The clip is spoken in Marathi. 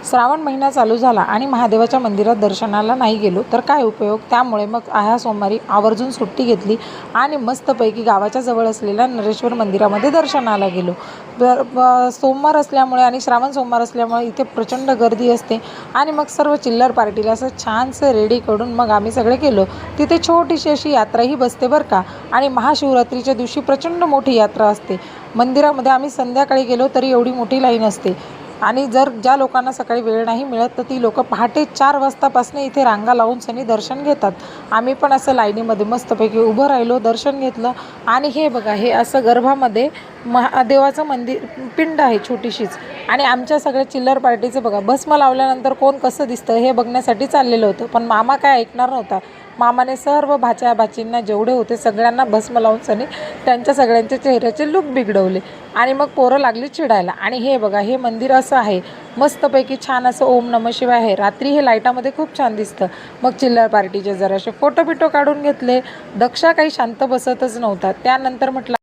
श्रावण महिना चालू झाला आणि महादेवाच्या मंदिरात दर्शनाला नाही गेलो तर काय उपयोग। त्यामुळे मग ह्या सोमवारी आवर्जून सुट्टी घेतली आणि मस्तपैकी गावाच्या जवळ असलेल्या नरेश्वर मंदिरामध्ये दर्शनाला गेलो। सोमवार असल्यामुळे आणि श्रावण सोमवार असल्यामुळे इथे प्रचंड गर्दी असते आणि मग सर्व चिल्लर पार्टीला असं छानसं रेडी करून मग आम्ही सगळे गेलो। तिथे छोटीशी अशी यात्राही बसते बरं का। आणि महाशिवरात्रीच्या दिवशी प्रचंड मोठी यात्रा असते। मंदिरामध्ये आम्ही संध्याकाळी गेलो तरी एवढी मोठी लाईन असते आणि ज्या लोकांना सकाळी वेळ नाही मिळत तर ती लोक पहाटे 4 वाजतापासून इथे रांगा लावून सनी दर्शन घेतात। आम्ही पण असं लाईनीमध्ये मस्तपैकी उभं राहिलो, दर्शन घेतलं। आणि हे बघा, हे असं गर्भामध्ये महादेवाचं मंदिर पिंड आहे छोटीशीच। आणि आमच्या सगळ्या चिल्लर पार्टीचं बघा, भस्म लावल्यानंतर कोण कसं दिसतं हे बघण्यासाठी चाललेलं होतं, पण मामा काय ऐकणार नव्हता। मामाने सर्व भाच्या भाचींना जेवढे होते सगळ्यांना भस्म लावून सनी त्यांच्या सगळ्यांच्या चेहऱ्याचे लुक बिघडवले आणि मग पोरं लागली चिडायला। आणि हे बघा, हे मंदिर असं आहे मस्तपैकी छान असं ओम नमः शिवाय आहे। रात्री हे लाईटामध्ये खूप छान दिसतं। मग चिल्लर पार्टीचे जरासे फोटो काढून घेतले। दक्षा काही शांत बसतच नव्हता। त्यानंतर म्हटलं